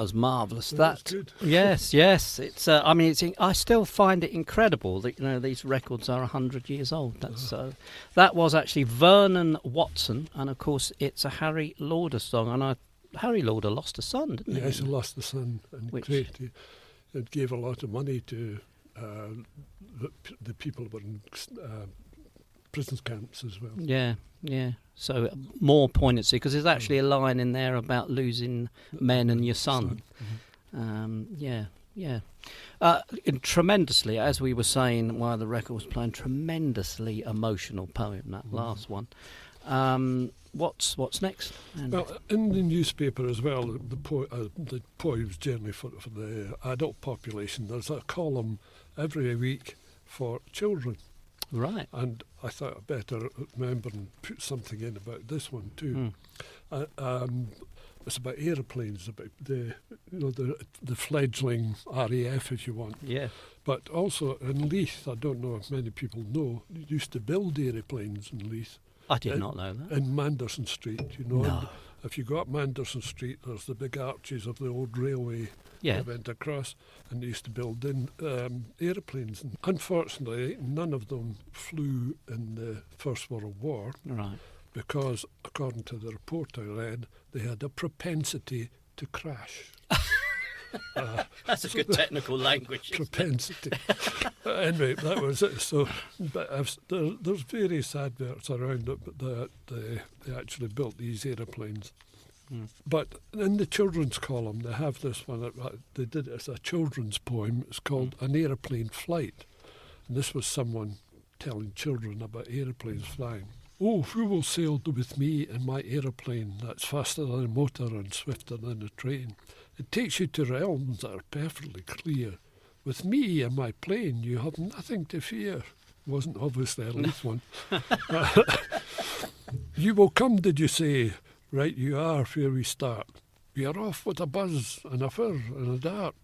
was marvellous. That's good. Yes. It's. I mean, I still find it incredible that these records are 100 years old. That's that was actually Vernon Watson, and of course it's a Harry Lauder song. And Harry Lauder lost a son, didn't he? Yes, he lost a son, and it gave a lot of money to the people who were in prison camps as well. Yeah. So more poignancy, because there's actually a line in there about losing men and your son. Yeah. Tremendously, as we were saying while the record was playing, tremendously emotional poem, that last one. What's next? Well, in the newspaper as well, the poems generally for the adult population, there's a column every week for children. Right. And I thought I'd better remember and put something in about this one too. It's about aeroplanes, about the fledgling RAF, if you want. Yeah. But also in Leith, I don't know if many people know, you used to build aeroplanes in Leith. I did not know that. In Manderson Street, No. And if you go up Manderson Street, there's the big arches of the old railway that went across, and they used to build in aeroplanes. And unfortunately, none of them flew in the First World War. Right. Because, according to the report I read, they had a propensity to crash. That's a good technical language. Propensity. Anyway, that was it. So, but there's various adverts around it that they actually built these aeroplanes. But in the children's column, they have this one. They did it as a children's poem. It's called An Aeroplane Flight. And this was someone telling children about aeroplanes flying. Oh, who will sail with me in my aeroplane that's faster than a motor and swifter than a train? It takes you to realms that are perfectly clear. With me and my plane, you have nothing to fear. Wasn't obviously a Leith one. You will come, did you say? Right you are, where we start. We are off with a buzz and a whir and a dart,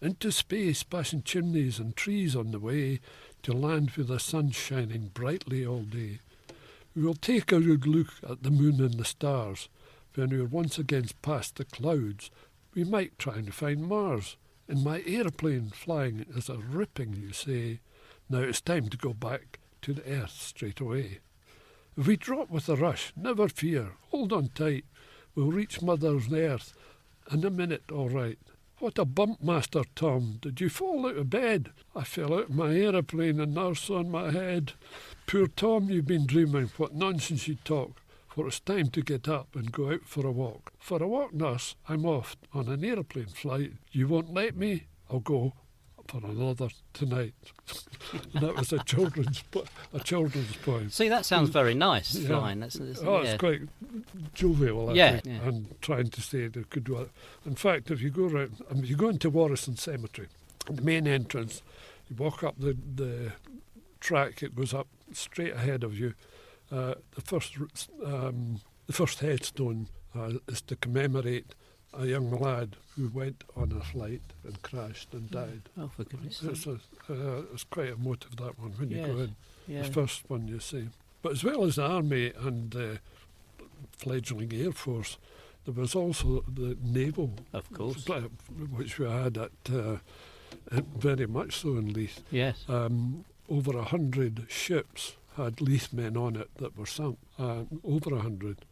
into space, passing chimneys and trees on the way, to land where the sun's shining brightly all day. We will take a good look at the moon and the stars. When we're once again past the clouds, we might try and find Mars. In my aeroplane flying is a ripping, you say. Now it's time to go back to the earth straight away. If we drop with a rush, never fear, hold on tight. We'll reach Mother's Earth in a minute, all right. What a bump, Master Tom. Did you fall out of bed? I fell out of my aeroplane and nurse on my head. Poor Tom, you've been dreaming. What nonsense you talk. For it's time to get up and go out for a walk. For a walk, nurse, I'm off on an aeroplane flight. You won't let me? I'll go for another tonight. And that was a children's poem. See, that sounds very nice, flying. It's quite jovial, I think, and trying to say they could do it. In fact, if you go around, you go into Warriston Cemetery, the main entrance, you walk up the track, it goes up straight ahead of you. The first headstone is to commemorate a young lad who went on a flight and crashed and died. Oh, for goodness sake. It's quite emotive, that one, when you go in. Yeah. The first one you see. But as well as the Army and the fledgling Air Force, there was also the Naval. Of course. Which we had at very much so in Leith. Yes. Over 100 ships had Leith men on it that were sunk. Over 100.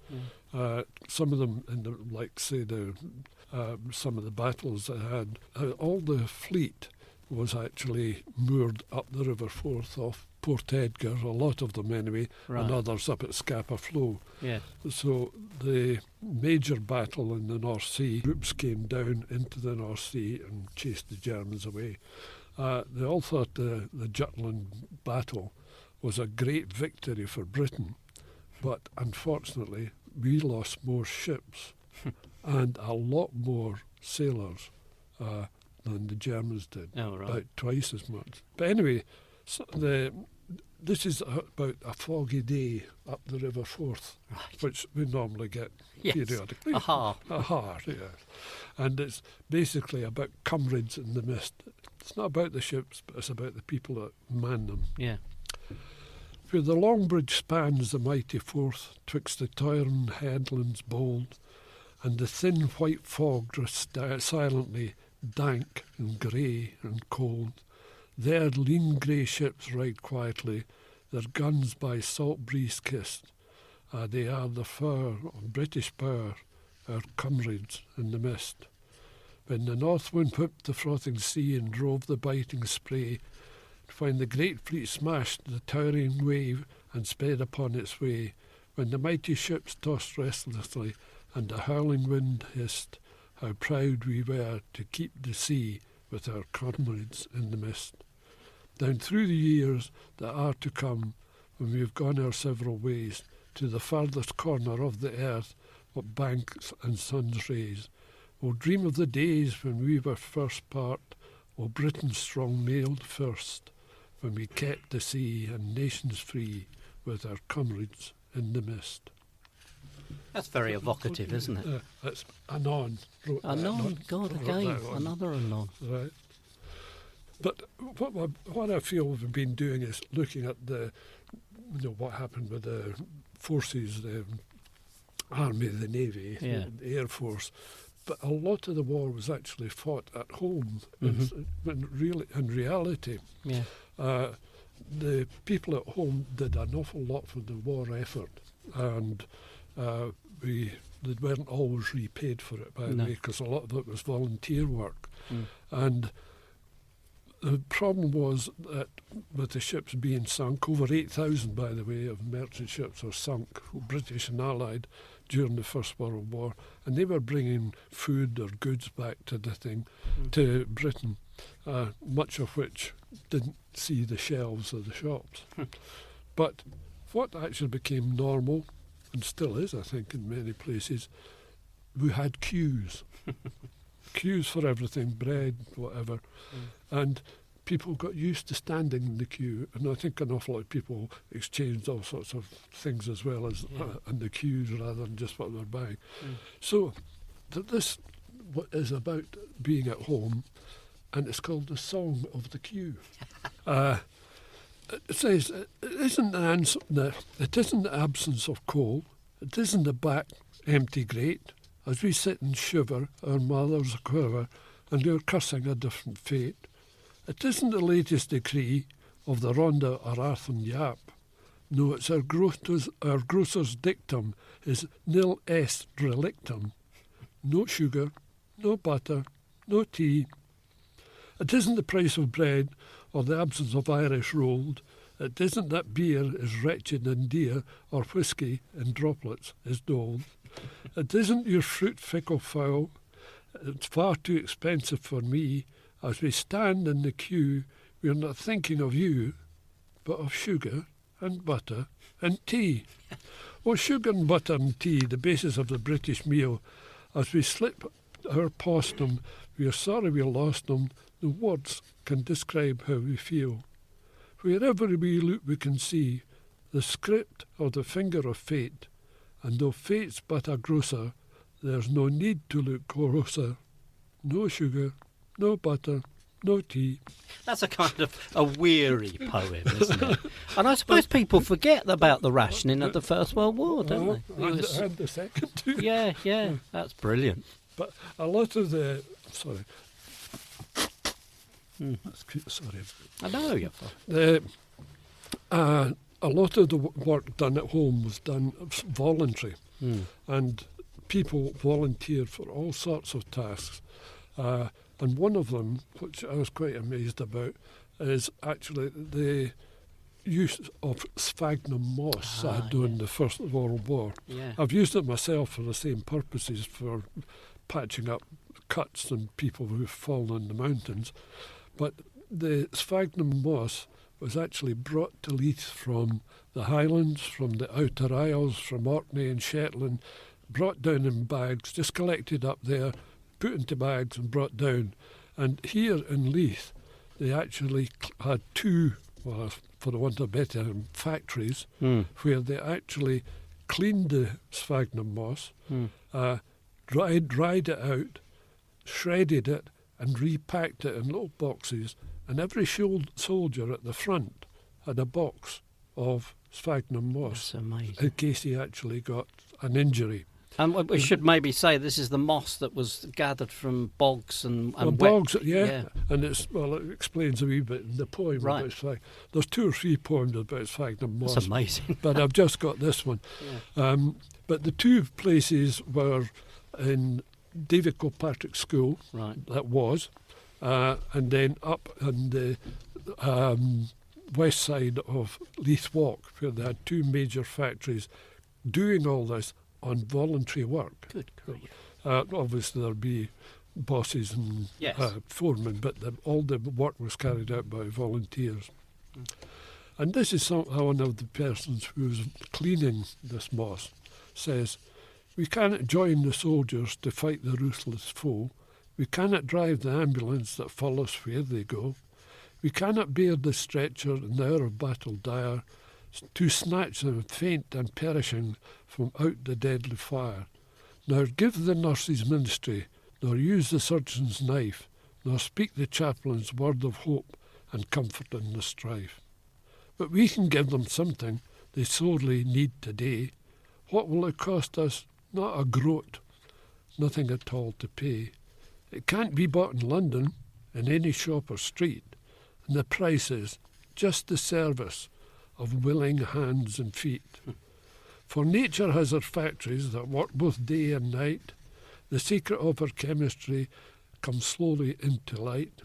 Some of them, some of the battles they had, all the fleet was actually moored up the River Forth off Port Edgar, a lot of them anyway, and others up at Scapa Flow. Yeah. So the major battle in the North Sea, troops came down into the North Sea and chased the Germans away. They all thought the Jutland battle was a great victory for Britain, but unfortunately we lost more ships and a lot more sailors than the Germans did, about twice as much. But anyway, this is about a foggy day up the River Forth, which we normally get periodically. Aha, yes. And it's basically about comrades in the mist. It's not about the ships, but it's about the people that man them. Yeah. Where the long bridge spans the mighty Forth, twixt the Tyrone headlands bold, and the thin white fog drifts silently, dank and grey and cold. There lean grey ships ride quietly, their guns by salt breeze kissed. They are the fur of British power, our comrades in the mist. When the north wind whipped the frothing sea and drove the biting spray, to find the great fleet smashed the towering wave and sped upon its way, when the mighty ships tossed restlessly and the howling wind hissed, how proud we were to keep the sea with our comrades in the mist. Down through the years that are to come, when we have gone our several ways, to the farthest corner of the earth, what banks and suns raise. We'll dream of the days when we were first part, O Britain strong-nailed first, when we kept the sea and nations free with our comrades in the mist. That's very evocative, isn't it? That's Anon. Anon, God, again, another Anon. Right. But what I feel we've been doing is looking at what happened with the forces, the Army, the Navy, the Air Force. But a lot of the war was actually fought at home. In reality, the people at home did an awful lot for the war effort, and they weren't always repaid for it, by the way, because a lot of it was volunteer work. And the problem was that with the ships being sunk, over 8,000, by the way, of merchant ships were sunk, British and Allied, during the First World War, and they were bringing food or goods back to the thing, to Britain, much of which didn't see the shelves of the shops. But what actually became normal, and still is, I think, in many places, we had queues. Queues for everything, bread, whatever. And people got used to standing in the queue, and I think an awful lot of people exchanged all sorts of things as well as in the queues rather than just what they're buying. So this is about being at home, and it's called the Song of the Queue. It says, it isn't the absence of coal, it isn't the back empty grate, as we sit and shiver, our mothers a quiver, and we're cursing a different fate. It isn't the latest decree of the Ronda or Arthur Yap. No, it's our grocer's dictum is nil est relictum. No sugar, no butter, no tea. It isn't the price of bread or the absence of Irish rolled. It isn't that beer is wretched and dear, or whisky in droplets is doled. It isn't your fruit fickle foul. It's far too expensive for me. As we stand in the queue, we're not thinking of you, but of sugar and butter and tea. Oh, sugar and butter and tea, the basis of the British meal. As we slip our past them, we're sorry we lost them. No words can describe how we feel. Wherever we look, we can see the script of the finger of fate, and though fate's but a grocer, there's no need to look closer. No sugar, no butter, no tea. That's a kind of a weary poem, isn't it? And I suppose people forget about the rationing of the First World War, don't they? And the second too. Yeah, that's brilliant. But a lot of the... Sorry. That's cute, sorry. I know you're fine. A lot of the work done at home was done voluntary, and people volunteered for all sorts of tasks. And one of them, which I was quite amazed about, is actually the use of sphagnum moss during the First World War. Yeah. I've used it myself for the same purposes, for patching up cuts and people who've fallen in the mountains. But the sphagnum moss was actually brought to Leith from the Highlands, from the Outer Isles, from Orkney and Shetland, brought down in bags, just collected up there, put into bags and brought down. And here in Leith, they actually had two, well, for the want of better, factories where they actually cleaned the sphagnum moss, dried it out, shredded it, and repacked it in little boxes. And every soldier at the front had a box of sphagnum moss That's amazing. in case he actually got an injury. And we should maybe say this is the moss that was gathered from bogs and wet. Bogs, yeah. And it explains a wee bit in the poem Right. about sphagnum. There's 2 or 3 poems about sphagnum moss. That's amazing. But I've just got this one. Yeah. But the 2 places were in David Kilpatrick School, Right. that was, and then up on the west side of Leith Walk, where they had 2 major factories doing all this on voluntary work. Good grief. Obviously there'd be bosses and Yes. foremen, but all the work was carried out by volunteers. And this is one of the persons who was cleaning this moss says, "We cannot join the soldiers to fight the ruthless foe. We cannot drive the ambulance that follows where they go. We cannot bear the stretcher in the hour of battle dire, to snatch them faint and perishing from out the deadly fire. Nor give the nurse's ministry, nor use the surgeon's knife, nor speak the chaplain's word of hope and comfort in the strife. But we can give them something they sorely need today. What will it cost us? Not a groat, nothing at all to pay. It can't be bought in London, in any shop or street, and the price is just the service of willing hands and feet. For nature has her factories that work both day and night. The secret of her chemistry comes slowly into light.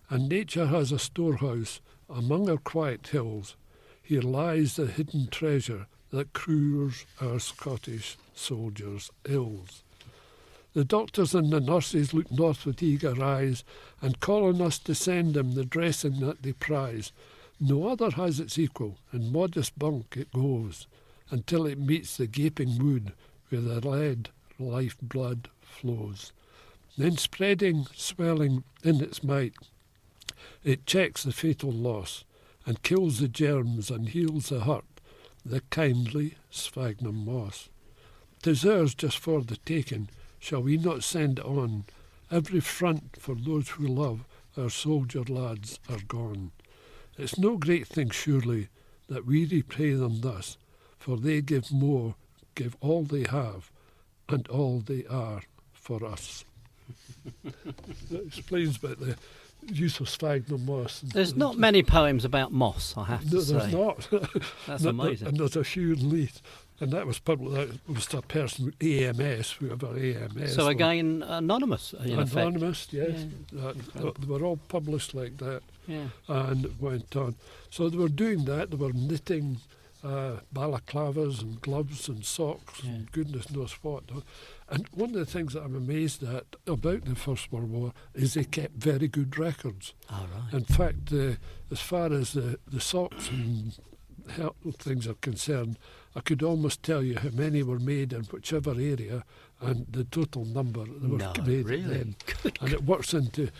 And nature has a storehouse among her quiet hills. Here lies the hidden treasure that cures our Scottish soldiers' ills. The doctors and the nurses look north with eager eyes and call on us to send them the dressing that they prize. No other has its equal, in modest bunk it goes, until it meets the gaping wound where the red life-blood flows. Then spreading, swelling in its might, it checks the fatal loss and kills the germs and heals the hurt, the kindly sphagnum moss. 'Tis ours just for the taking, shall we not send it on? Every front for those who love our soldier lads are gone. It's no great thing, surely, that we repay them thus, for they give more, give all they have, and all they are for us. That explains about the use of sphagnum moss. There's not many poems about moss, I have to No, say. there's not. That's amazing. And there's a few in Leith. And that was that was a person with AMS, whoever AMS. So again, anonymous, in effect. Anonymous, yes. They were all published like that. Yeah. And it went on. So they were doing that. They were knitting balaclavas and gloves and socks and goodness knows what. And one of the things that I'm amazed at about the First World War is they kept very good records. All right. In fact, as far as the socks and things are concerned, I could almost tell you how many were made in whichever area and the total number that were made then. And it works into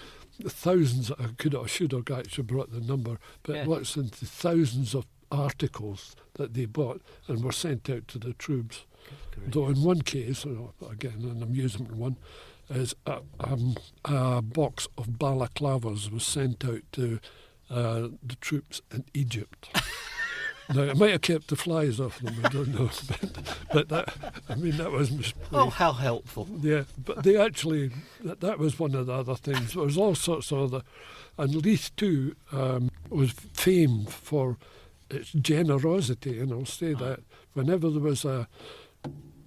thousands. I should have actually brought the number, but it works into thousands of articles that they bought and were sent out to the troops. Though in one case, again an amusement one, is a box of balaclavas was sent out to the troops in Egypt. Now, it might have kept the flies off them, I don't know. But that was misplaced. Oh, how helpful. Yeah, but they actually, that was one of the other things. There was all sorts of other, and Leith too was famed for its generosity, and I'll say that whenever there was an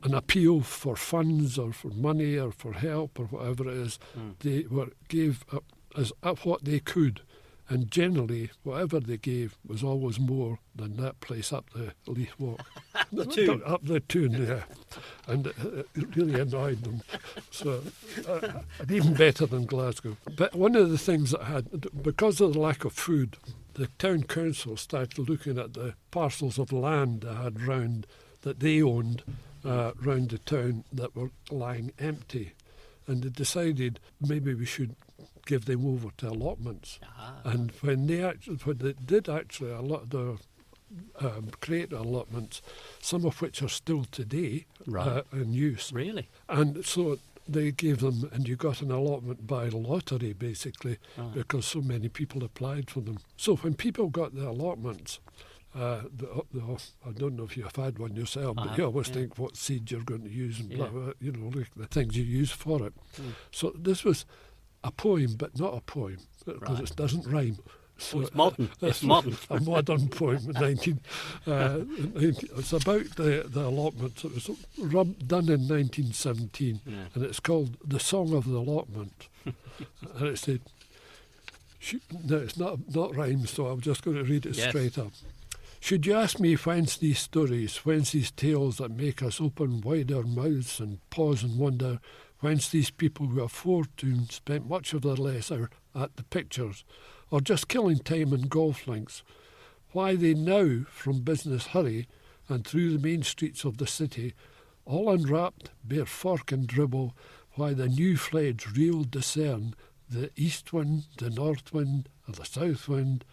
appeal for funds or for money or for help or whatever it is, they gave up what they could. And generally, whatever they gave was always more than that place up the Leith Walk. The tune. Up the tune, yeah. And it really annoyed them. So, and even better than Glasgow. But one of the things that because of the lack of food, the town council started looking at the parcels of land they had round, that they owned round the town that were lying empty. And they decided maybe we should give them over to allotments. And when they did actually a lot of create allotments, some of which are still today in use. Really? And so they gave them, and you got an allotment by lottery basically, because so many people applied for them. So when people got the allotments, I don't know if you've had one yourself, I but have, you always yeah. think what seed you're going to use and blah, Yeah. blah, like the things you use for it. Mm. So this was a poem, but not a poem, because Right. it doesn't rhyme. So It's modern. It's that's modern. a modern poem. It's about the allotment. It was done in 1917, Yeah. and it's called The Song of the Allotment. And it said, no, it's not rhyme, so I'm just going to read it Yes. straight up. Should you ask me whence these stories, whence these tales that make us open wide our mouths and pause and wonder, whence these people who aforetime spent much of their leisure at the pictures, or just killing time in golf links, why they now, from business hurry and through the main streets of the city, all unwrapped, bear fork and dribble, why the new-fledged real discern the east wind, the north wind, or the south wind,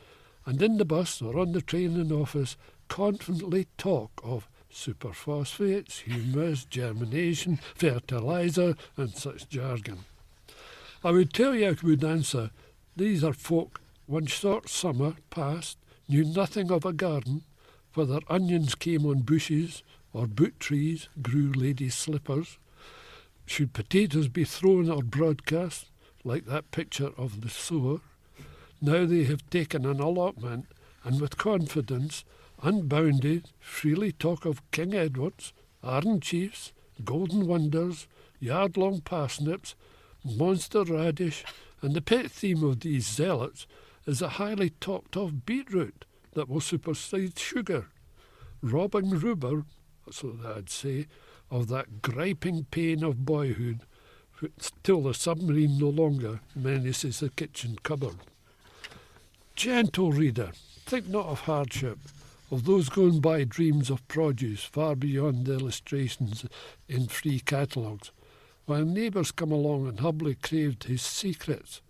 and in the bus or on the train in office confidently talk of superphosphates, humus, germination, fertiliser, and such jargon. I would tell you I would answer, these are folk one short summer past knew nothing of a garden, whether onions came on bushes or boot trees grew ladies' slippers. Should potatoes be thrown or broadcast, like that picture of the sower? Now they have taken an allotment and with confidence, unbounded, freely talk of King Edwards, Iron Chiefs, Golden Wonders, yard-long parsnips, monster radish, and the pet theme of these zealots is a highly talked-of beetroot that will supersede sugar, robbing Rupert, so I'd say, of that griping pain of boyhood, till the submarine no longer menaces the kitchen cupboard. Gentle reader, think not of hardship, of those going by dreams of produce far beyond the illustrations in free catalogues, while neighbours come along and humbly craved his secrets.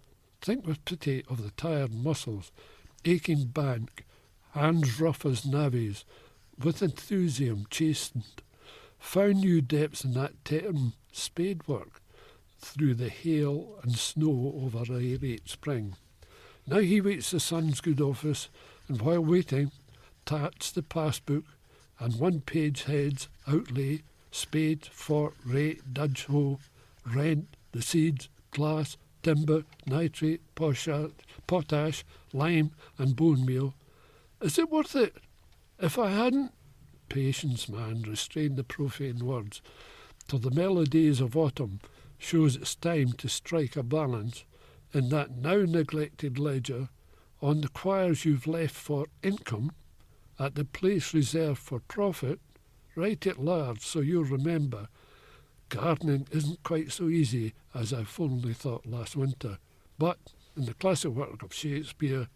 Think with pity of the tired muscles, aching back, hands rough as navvies, with enthusiasm chastened, found new depths in that term spade work, through the hail and snow over a irate spring. Now he waits the sun's good office, and while waiting, tats the passbook, and one-page heads outlay, spade, fort, rate, dudge hoe, rent, the seeds, glass, timber, nitrate, potash, lime, and bone meal. Is it worth it? If I hadn't... Patience, man, restrain the profane words, till the melodies of autumn shows it's time to strike a balance in that now neglected ledger on the quires you've left for income at the place reserved for profit. Write it large so you'll remember gardening isn't quite so easy as I fondly thought last winter, but in the classic work of Shakespeare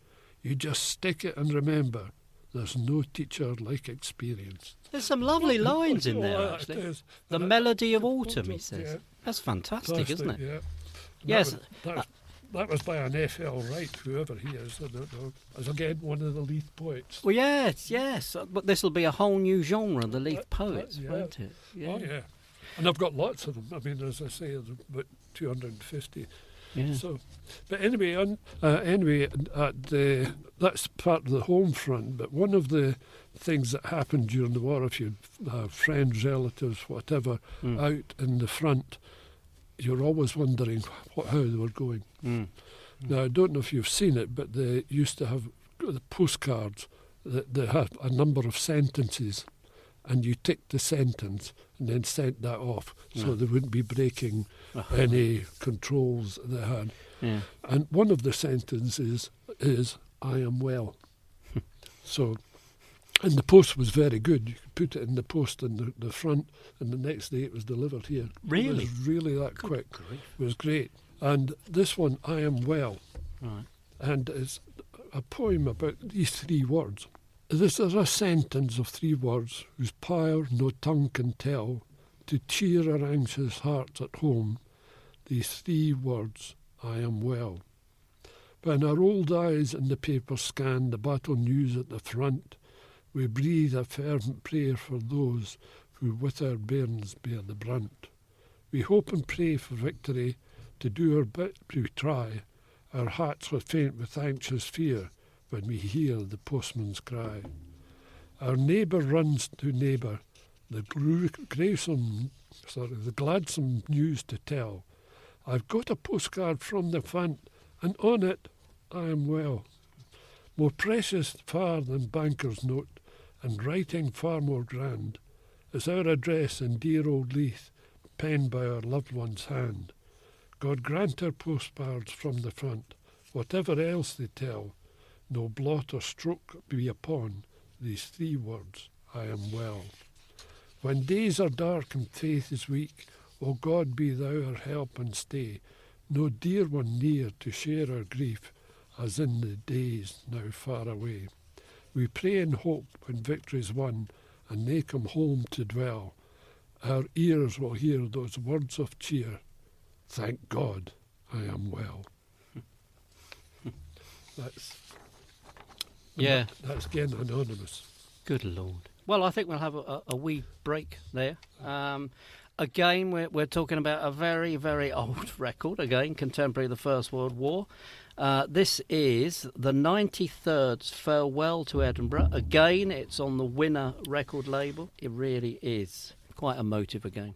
you just stick it and remember there's no teacher like experience. There's some lovely lines in there, Oh, actually. it is. The And melody of autumn, he yeah, says. That's fantastic, plastic, isn't it? Yeah. Yes. That was by an F.L. Wright, whoever he is. I don't know. As again, one of the Leith poets. Well, yes. But this will be a whole new genre, the Leith poets, yeah. won't it? Oh, yeah. And I've got lots of them. I mean, as I say, there's about 250. Yeah. So, but anyway, that's part of the home front. But one of the things that happened during the war, if you have friends, relatives, whatever, out in the front, you're always wondering how they were going. Now, I don't know if you've seen it, but they used to have the postcards that they have a number of sentences, and you tick the sentence and then sent that off, so they wouldn't be breaking any controls they had. Yeah. And one of the sentences is, I am well. So, and the post was very good. You could put it in the post in the front, and the next day it was delivered here. Really? It was really that quick. It was great. And this one, I am well. Right. And it's a poem about these three words. This is a sentence of three words whose power no tongue can tell. To cheer our anxious hearts at home, these three words, I am well. When our old eyes in the paper scan the battle news at the front, we breathe a fervent prayer for those who with our bairns bear the brunt. We hope and pray for victory, to do our bit we try. Our hearts are faint with anxious fear when we hear the postman's cry. Our neighbour runs to neighbour, the gladsome news to tell. I've got a postcard from the front, and on it I am well. More precious far than banker's note, and writing far more grand, is our address in dear old Leith, penned by our loved one's hand. God grant our postcards from the front, whatever else they tell, no blot or stroke be upon these 3 words, I am well. When days are dark and faith is weak, O God, be thou our help and stay, no dear one near to share our grief, as in the days now far away. We pray and hope when victory's won, and they come home to dwell, our ears will hear those words of cheer, thank God I am well. That's again anonymous. Good Lord. Well, I think we'll have a wee break there. Again, we're talking about a very, very old record, again, contemporary of the First World War. This is the 93rd Farewell to Edinburgh. Again, it's on the Winner record label. It really is quite emotive again.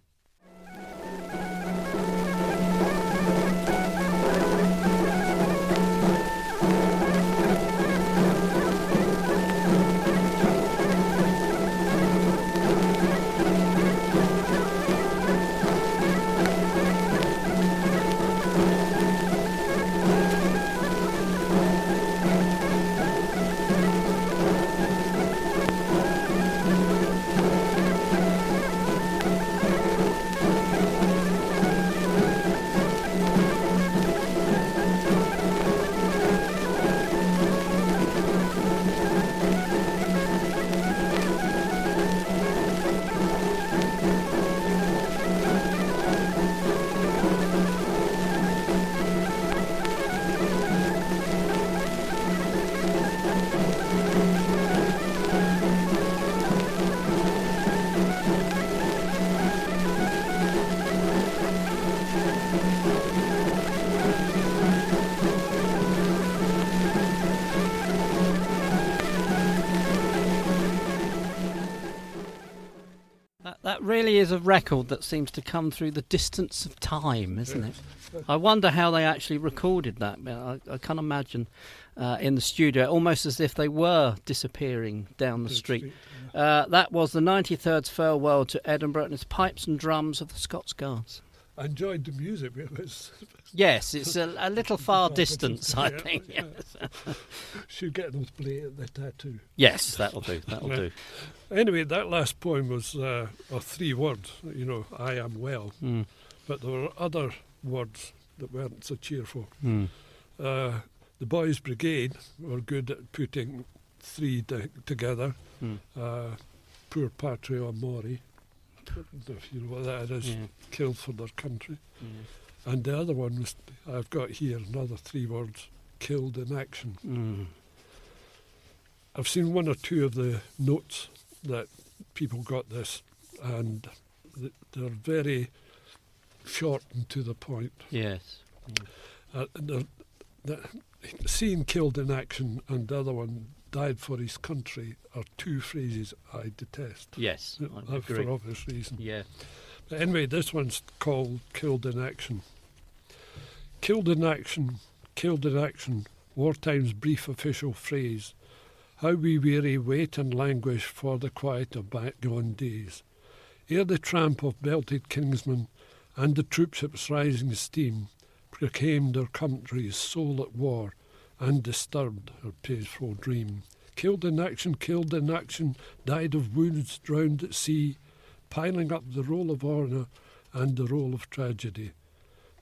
That really is a record that seems to come through the distance of time, isn't it? I wonder how they actually recorded that. I can't imagine in the studio, almost as if they were disappearing down the street. That was the 93rd Farewell to Edinburgh, and it's Pipes and Drums of the Scots Guards. I enjoyed the music. Yes, it's a little far distance, I think. Yeah. Should get them to play at the tattoo. Yes, that'll do. Anyway, that last poem was 3 words, I am well. But there were other words that weren't so cheerful. The Boys' Brigade were good at putting 3 together. Poor Patria Mori, if you know what that is, killed for their country. And the other one was, I've got here another 3 words, killed in action. I've seen 1 or 2 of the notes that people got this, and they're very short and to the point. Yes. Seeing killed in action and the other one died for his country are 2 phrases I detest. Yes, I agree. For obvious reason. Yeah. But anyway, this one's called Killed in Action. Killed in action, wartime's brief official phrase. How we weary wait and languish for the quiet of bygone days. Ere the tramp of belted kingsmen and the troopship's rising steam proclaimed our country's soul at war and disturbed her peaceful dream. Killed in action, died of wounds drowned at sea, piling up the roll of honour and the roll of tragedy.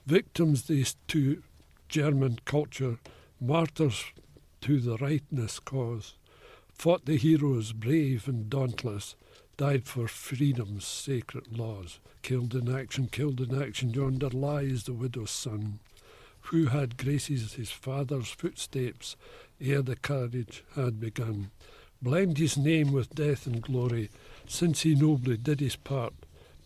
Victims these to German culture, martyrs to the rightness cause, fought the heroes brave and dauntless, died for freedom's sacred laws. Killed in action, yonder lies the widow's son, who had graces his father's footsteps ere the carnage had begun. Blend his name with death and glory, since he nobly did his part,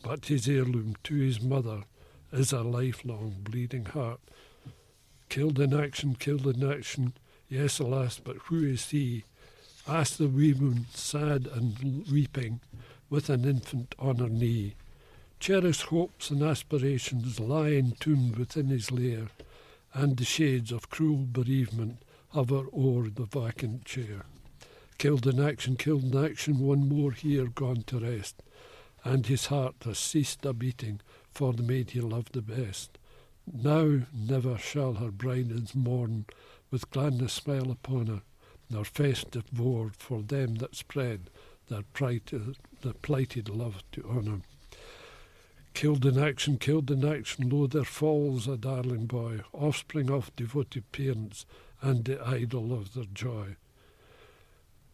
but his heirloom to his mother is a lifelong bleeding heart. Killed in action, yes, alas, but who is he? asked the woman, sad and weeping, with an infant on her knee. Cherished hopes and aspirations lie entombed within his lair, and the shades of cruel bereavement hover o'er the vacant chair. Killed in action, one more here gone to rest, and his heart has ceased a beating for the maid he loved the best. Now never shall her bridals mourn with gladness smile upon her, nor festive board for them that spread their plighted love to honour. Killed in action, lo, there falls a darling boy, offspring of devoted parents, and the idol of their joy.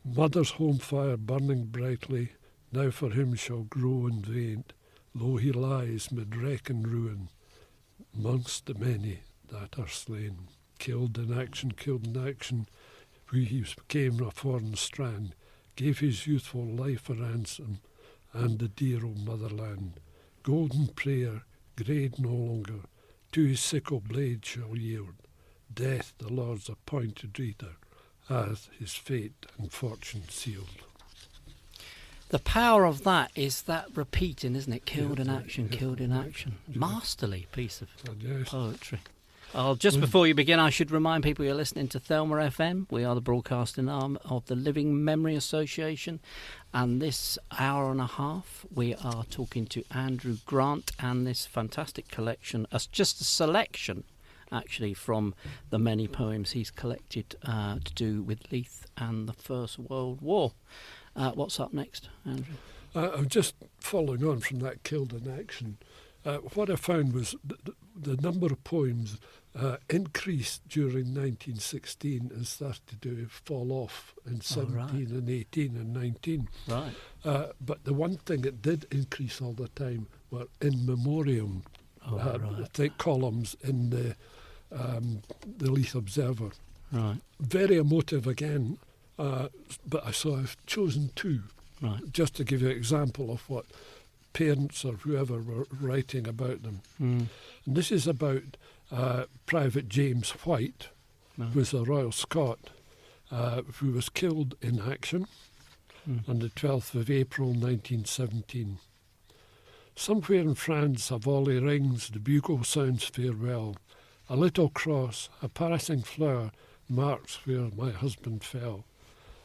Mother's home fire burning brightly, now for him shall grow in vain. Lo, he lies mid wreck and ruin, amongst the many that are slain. Killed in action, he came a foreign strand, gave his youthful life a ransom, and the dear old motherland. Golden prayer, greyed no longer, to his sickle blade shall yield. Death, the Lord's appointed reader, hath his fate and fortune sealed. The power of that is that repeating, isn't it? Killed in action. Masterly piece of poetry. Just before you begin, I should remind people you're listening to Thelma FM. We are the broadcasting arm of the Living Memory Association. And this hour and a half, we are talking to Andrew Grant and this fantastic collection, just a selection, actually, from the many poems he's collected to do with Leith and the First World War. What's up next, Andrew? I'm just following on from that Killed in Action. What I found was the number of poems increased during 1916 and started to fall off in 17 and 18 and 19. Right. But the one thing that did increase all the time were in memoriam columns in the Leith Observer. Right. Very emotive again, but I've chosen two, just to give you an example of what parents or whoever were writing about them. And this is about Private James White, who was a Royal Scot, who was killed in action on the 12th of April 1917. Somewhere in France a volley rings, the bugle sounds farewell. A little cross, a passing flower, marks where my husband fell.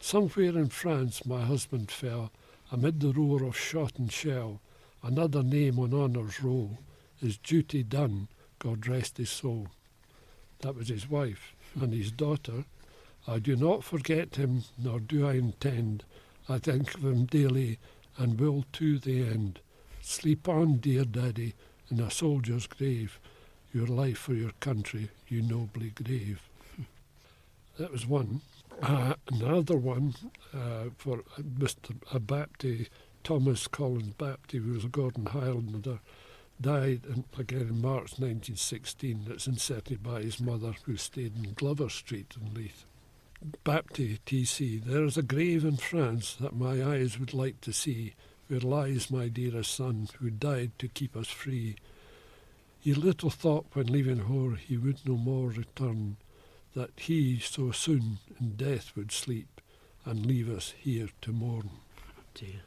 Somewhere in France my husband fell, amid the roar of shot and shell. Another name on honour's roll, his duty done, God rest his soul. That was his wife, and his daughter. I do not forget him, nor do I intend. I think of him daily, and will to the end. Sleep on, dear daddy, in a soldier's grave. Your life for your country, you nobly gave. That was one. Another one for Mr. Bapty, Thomas Collins Bapty, who was a Gordon Highlander, died again in March 1916. That's inserted by his mother, who stayed in Glover Street in Leith. Bapty, TC, there is a grave in France that my eyes would like to see, where lies my dearest son, who died to keep us free. He little thought when leaving Hore he would no more return, that he so soon in death would sleep, and leave us here to mourn. Dear.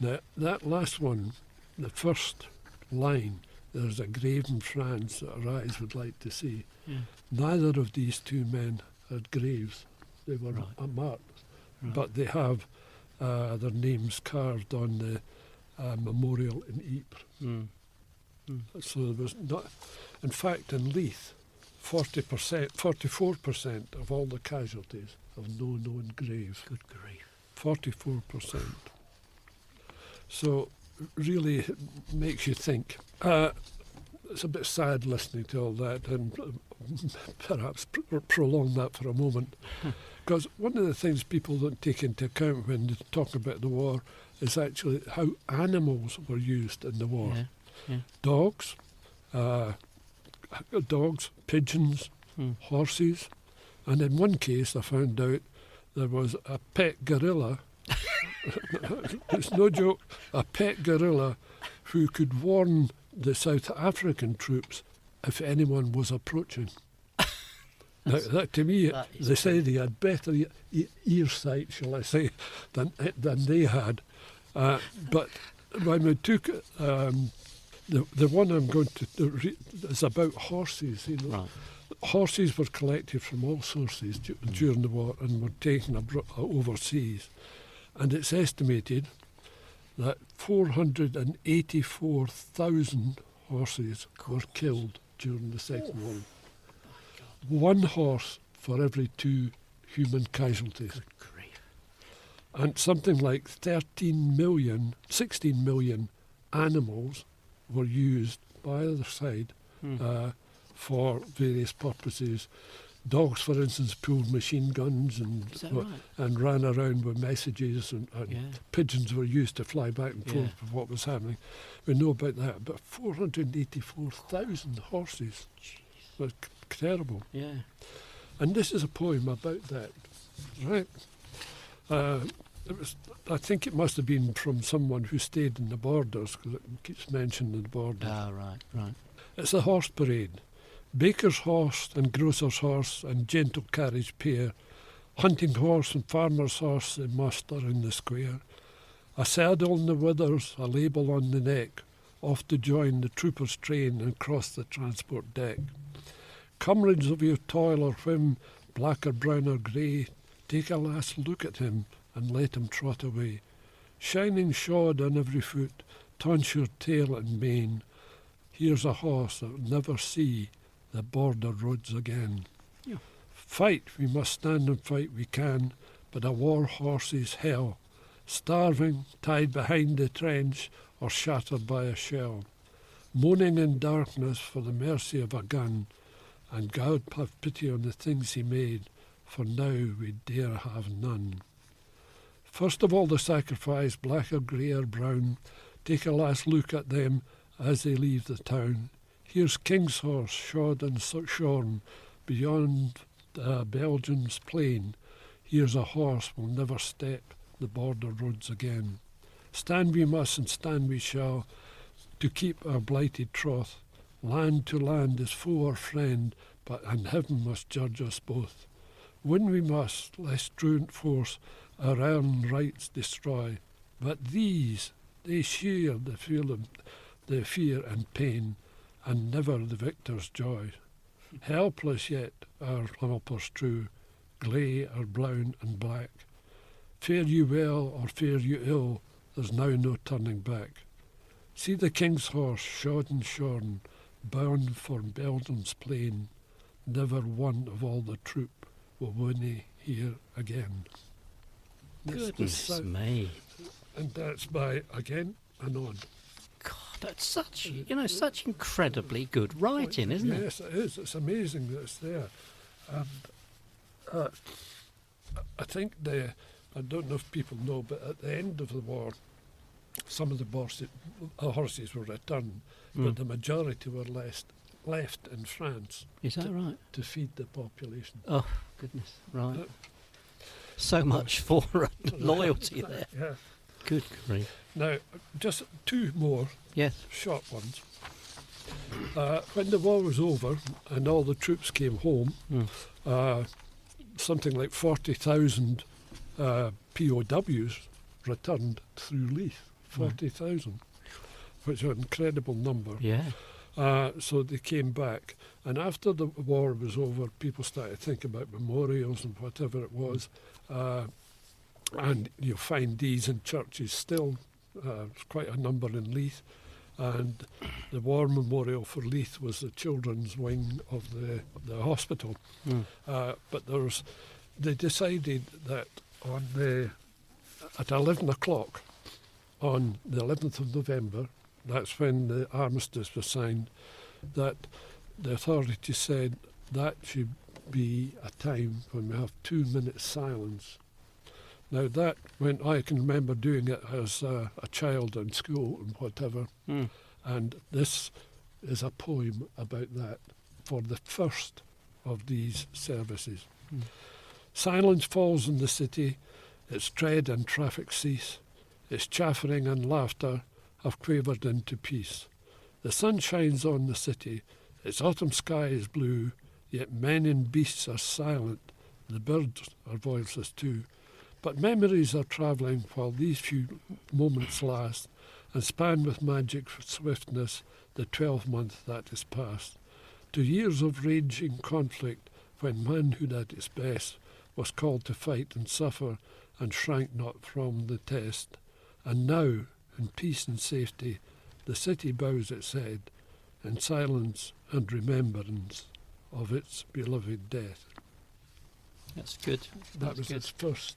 Now, that last one, the first line, there's a grave in France that our eyes would like to see. Yeah. Neither of these two men had graves. They were marked. Right. But they have their names carved on the memorial in Ypres. So there was not... In fact, in Leith, 44% of all the casualties have no known grave. Good grief. 44%. So really makes you think. It's a bit sad listening to all that, and perhaps prolong that for a moment. Because one of the things people don't take into account when they talk about the war is actually how animals were used in the war. Yeah. Dogs, pigeons, horses, and in one case I found out there was a pet gorilla. It's no joke, a pet gorilla who could warn the South African troops if anyone was approaching. Now, that to me, that is they said he had better ear sight, shall I say, than they had. But when we took the one I'm going to read is about horses. You know, Right. horses were collected from all sources during the war and were taken overseas, and it's estimated that 484,000 horses were killed during the Second World. One horse for every 2 human casualties. Good grief. And something like 16 million animals were used by either side for various purposes. Dogs, for instance, pulled machine guns and ran around with messages, and pigeons were used to fly back and forth with what was happening. We know about that, but 484,000 horses. Was terrible. Yeah. And this is a poem about that, right? I think it must have been from someone who stayed in the borders, because it keeps mentioning the borders. Ah, right. It's a horse parade. Baker's horse and grocer's horse and gentle carriage pair, hunting horse and farmer's horse they muster in the square. A saddle in the withers, a label on the neck, off to join the trooper's train and cross the transport deck. Comrades of your toil or whim, black or brown or grey, take a last look at him and let him trot away. Shining shod on every foot, tonsure tail and mane, here's a horse that will never see the border roads again. Yeah. Fight, we must stand and fight we can, but a war horse is hell, starving, tied behind the trench, or shattered by a shell. Moaning in darkness for the mercy of a gun, and God have pity on the things he made, for now we dare have none. First of all the sacrifice, black or grey or brown, take a last look at them as they leave the town. Here's King's horse, shod and shorn, beyond Belgium's plain. Here's a horse will never step the border roads again. Stand we must and stand we shall, to keep our blighted troth. Land to land is foe or friend, and heaven must judge us both. Win we must, lest truant force our own rights destroy. But these, they share the fear and pain, and never the victor's joy. Helpless yet our helpers true, grey or brown and black. Fare you well or fare you ill, there's now no turning back. See the king's horse, shod and shorn, bound for Belgium's plain. Never one of all the troop will win here again. Goodness me. And that's by Again and On. God, that's such, such incredibly good writing, isn't it? Yes, it is. It's amazing that it's there. And I think I don't know if people know, but at the end of the war, some of the horses were returned, but the majority were left in France. Is that right? To feed the population. Oh, goodness, right. So much for loyalty there. Yeah. Good grief. Now, just 2 more short ones. When the war was over and all the troops came home, something like 40,000 POWs returned through Leith. 40,000, which is an incredible number. Yeah. So they came back, and after the war was over, people started to think about memorials and whatever it was, and you'll find these in churches still. There's quite a number in Leith, and the war memorial for Leith was the children's wing of the hospital. But they decided that at 11 o'clock on the 11th of November, that's when the armistice was signed, that the authorities said that should be a time when we have 2 minutes silence. Now that, when I can remember doing it as a child in school and whatever, and this is a poem about that for the first of these services. Silence falls in the city, its tread and traffic cease, its chaffering and laughter have quavered into peace. The sun shines on the city, its autumn sky is blue, yet men and beasts are silent. The birds are voiceless too. But memories are travelling while these few moments last, and span with magic swiftness the 12-month that is past. To years of raging conflict, when manhood at its best was called to fight and suffer, and shrank not from the test. And now, in peace and safety, the city bows its head, in silence and remembrance of its beloved death. That's good. That was good. its first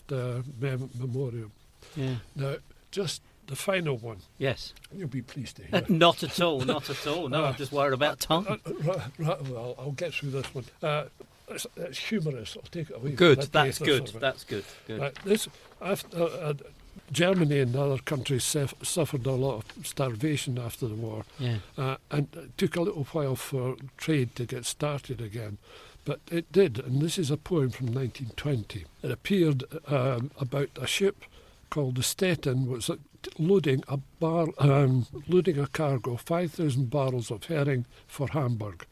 memoriam. Yeah. Now, just the final one. Yes. You'll be pleased to hear. Not at all, not at all. No, I'm just worried about time. Well, I'll get through this one. It's humorous. I'll take it away. Good, that's good. That's good. Germany and other countries suffered a lot of starvation after the war, and it took a little while for trade to get started again. But it did, and this is a poem from 1920. It appeared about a ship called the Stettin was loading a cargo, 5,000 barrels of herring for Hamburg.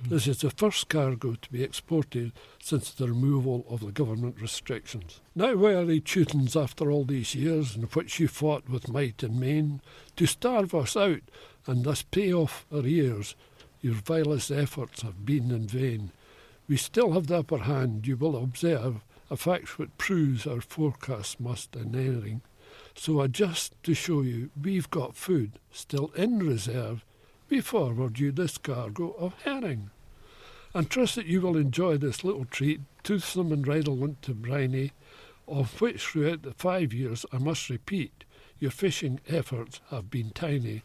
This is the first cargo to be exported since the removal of the government restrictions. Now where are the Teutons after all these years in which you fought with might and main to starve us out and thus pay off our ears? Your vilest efforts have been in vain. We still have the upper hand, you will observe, a fact which proves our forecasts must in erring. So adjust to show you we've got food still in reserve. We forward you this cargo of herring. And trust that you will enjoy this little treat, toothsome and redolent to briny, of which throughout the 5 years, I must repeat, your fishing efforts have been tiny.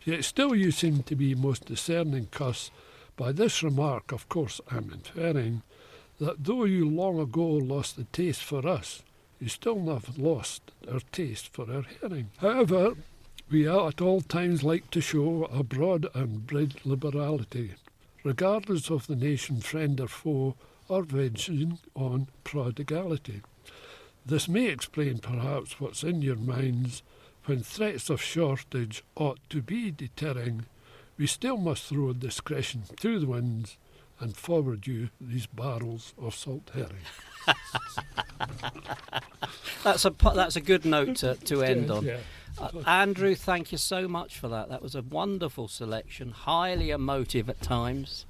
Yet still you seem to be most discerning cuss. By this remark, of course, I'm inferring that though you long ago lost the taste for us, you still have lost our taste for our herring. However, we at all times like to show a broad and bred liberality, regardless of the nation, friend or foe, or venturing on prodigality. This may explain perhaps what's in your minds when threats of shortage ought to be deterring. We still must throw discretion to the winds and forward you these barrels of salt herring. That's a good note to end on. Yeah. Andrew, thank you so much for that. That was a wonderful selection, highly emotive at times,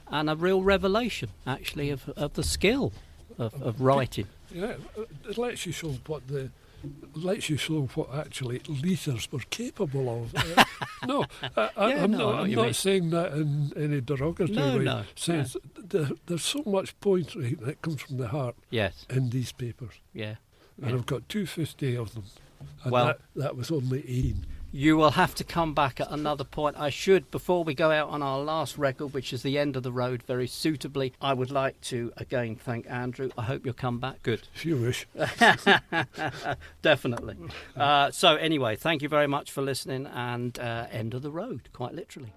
and a real revelation, actually, of the skill of writing. Yeah, it lets you show what actually Leithers were capable of. I'm not saying that in any derogatory way. Sense. There's so much poetry that comes from the heart in these papers. Yeah. And I've got 250 of them. And that was only 18. You will have to come back at another point. Before we go out on our last record, which is The End of the Road, very suitably, I would like to again thank Andrew. I hope you'll come back. Good. If you wish. Definitely. So anyway, thank you very much for listening, and End of the Road, quite literally.